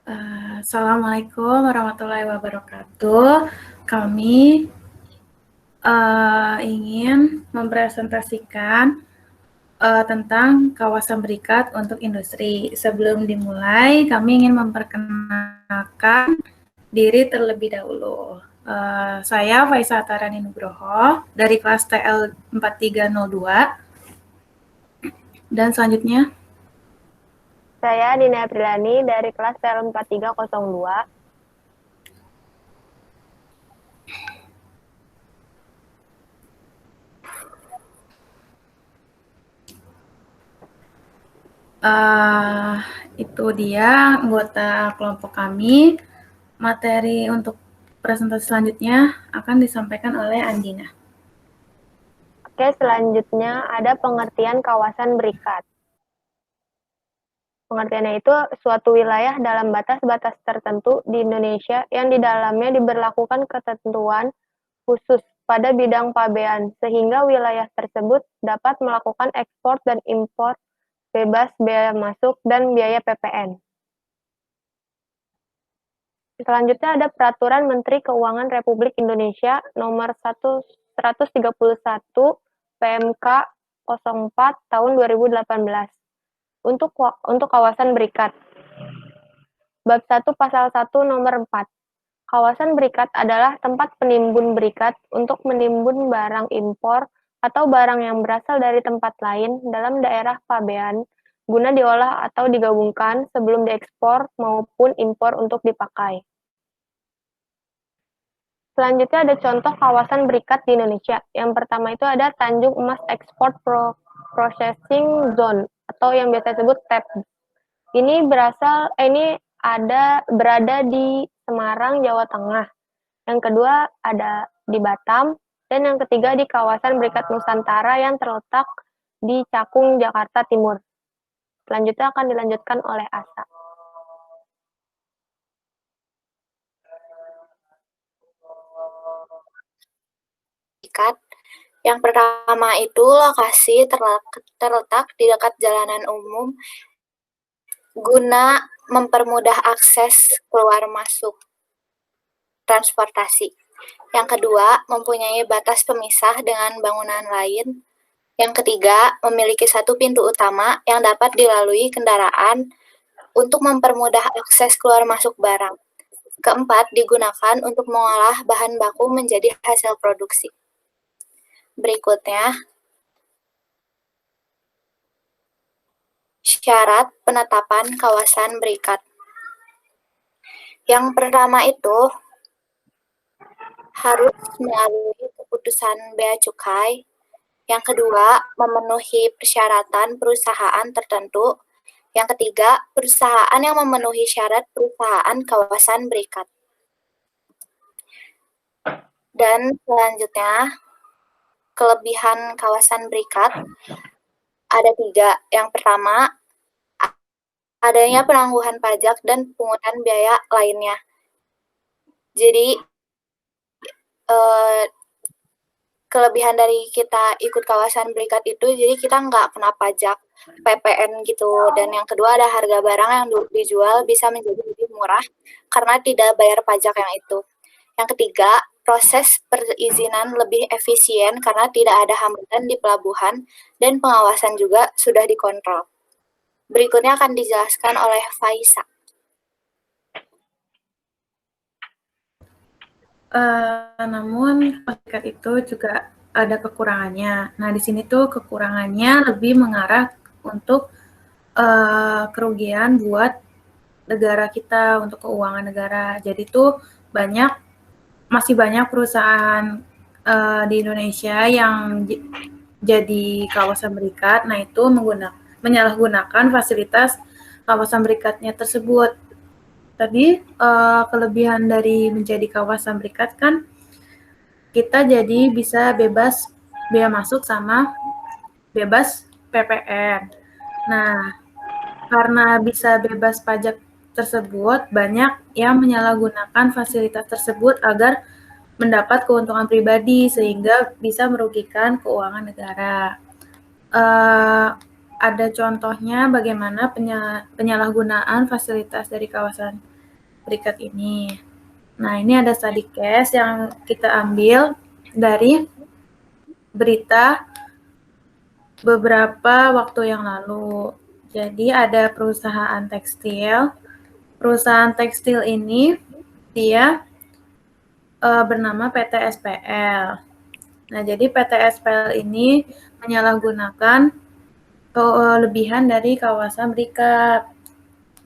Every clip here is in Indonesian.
Assalamualaikum warahmatullahi wabarakatuh. Kami ingin mempresentasikan tentang kawasan berikat untuk industri. Sebelum dimulai, kami ingin memperkenalkan diri terlebih dahulu. Saya Faisa Tarani Nugroho dari kelas TL 4302. Dan selanjutnya, Saya Dina Aprilani dari kelas TL 4302. itu dia anggota kelompok kami. Materi untuk presentasi selanjutnya akan disampaikan oleh Andina. Oke, selanjutnya ada pengertian kawasan berikat. Pengertiannya itu suatu wilayah dalam batas-batas tertentu di Indonesia yang di dalamnya diberlakukan ketentuan khusus pada bidang pabean, sehingga wilayah tersebut dapat melakukan ekspor dan impor bebas biaya masuk dan biaya PPN. Selanjutnya ada Peraturan Menteri Keuangan Republik Indonesia Nomor 131 PMK 04 tahun 2018 untuk kawasan berikat. Bab 1 Pasal 1 Nomor 4. Kawasan berikat adalah tempat penimbun berikat untuk menimbun barang impor atau barang yang berasal dari tempat lain dalam daerah pabean guna diolah atau digabungkan sebelum diekspor maupun impor untuk dipakai. Selanjutnya ada contoh kawasan berikat di Indonesia. Yang pertama itu ada Tanjung Emas Export Processing Zone atau yang biasa disebut TEP. Ini berada di Semarang, Jawa Tengah. Yang kedua ada di Batam, dan yang ketiga di kawasan Berikat Nusantara yang terletak di Cakung, Jakarta Timur. Selanjutnya akan dilanjutkan oleh Asa. Yang pertama itu lokasi terletak di dekat jalanan umum guna mempermudah akses keluar masuk transportasi. Yang kedua, mempunyai batas pemisah dengan bangunan lain. Yang ketiga, memiliki satu pintu utama yang dapat dilalui kendaraan untuk mempermudah akses keluar masuk barang. Keempat, digunakan untuk mengolah bahan baku menjadi hasil produksi. Berikutnya, syarat penetapan kawasan berikat. Yang pertama itu harus melalui keputusan Bea Cukai. Yang kedua, memenuhi persyaratan perusahaan tertentu. Yang ketiga, perusahaan yang memenuhi syarat perusahaan kawasan berikat. Dan selanjutnya, kelebihan kawasan berikat ada 3. Yang pertama, adanya penangguhan pajak dan pungutan biaya lainnya. Jadi, kelebihan dari kita ikut kawasan berikat itu, jadi kita nggak kena pajak PPN gitu. Dan yang kedua ada harga barang yang dijual bisa menjadi lebih murah karena tidak bayar pajak yang itu. Yang ketiga, proses perizinan lebih efisien karena tidak ada hambatan di pelabuhan dan pengawasan juga sudah dikontrol. Berikutnya akan dijelaskan oleh Faisa. Namun berikat itu juga ada kekurangannya. Nah, di sini tuh kekurangannya lebih mengarah untuk kerugian buat negara kita, untuk keuangan negara. Jadi tuh masih banyak perusahaan di Indonesia yang jadi kawasan berikat. Nah, itu menyalahgunakan fasilitas kawasan berikatnya tersebut. Tadi kelebihan dari menjadi kawasan berikat kan kita jadi bisa bebas biaya masuk sama bebas PPN. Nah, karena bisa bebas pajak tersebut, banyak yang menyalahgunakan fasilitas tersebut agar mendapat keuntungan pribadi sehingga bisa merugikan keuangan negara. Ada contohnya bagaimana penyalahgunaan fasilitas dari kawasan berikat ini. Nah, ini ada study case yang kita ambil dari berita beberapa waktu yang lalu. Jadi ada perusahaan tekstil. Perusahaan tekstil ini dia bernama PT SPL. Nah, jadi PT SPL ini menyalahgunakan kelebihan dari kawasan berikat.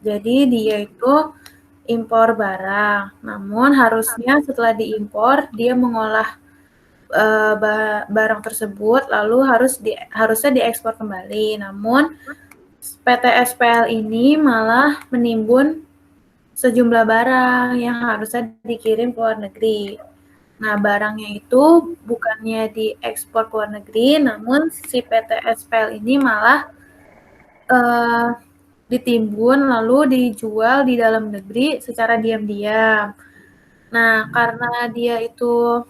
Jadi dia itu impor barang, namun harusnya setelah diimpor dia mengolah barang tersebut lalu harusnya diekspor kembali. Namun PT SPL ini malah menimbun sejumlah barang yang harusnya dikirim ke luar negeri. Nah, barangnya itu bukannya diekspor ke luar negeri, namun si PT SPL ini malah ditimbun lalu dijual di dalam negeri secara diam-diam. Nah, karena dia itu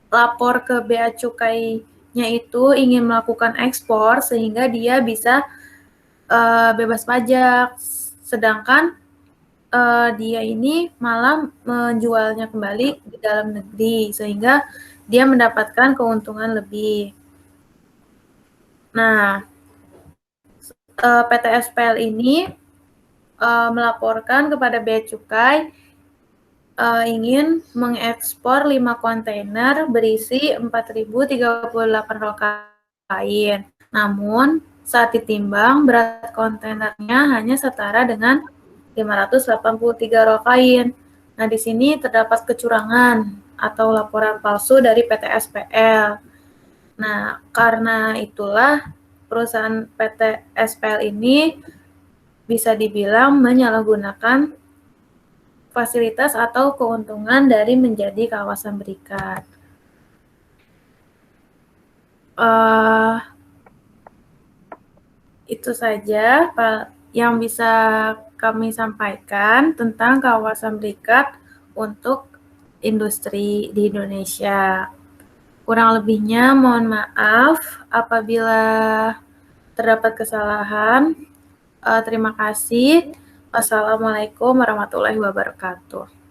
lapor ke Bea Cukainya itu ingin melakukan ekspor sehingga dia bisa bebas pajak, sedangkan dia ini malah menjualnya kembali di dalam negeri sehingga dia mendapatkan keuntungan lebih. Nah, PT SPL ini melaporkan kepada Bea Cukai ingin mengekspor 5 kontainer berisi 4.038 rol kain. Namun, saat ditimbang, berat kontainernya hanya setara dengan 583 rol kain. Nah, di sini terdapat kecurangan atau laporan palsu dari PT SPL. Nah, karena itulah perusahaan PT SPL ini bisa dibilang menyalahgunakan fasilitas atau keuntungan dari menjadi kawasan berikat. Itu saja yang bisa kami sampaikan tentang kawasan berikat untuk industri di Indonesia. Kurang lebihnya mohon maaf apabila terdapat kesalahan. Terima kasih. Wassalamualaikum warahmatullahi wabarakatuh.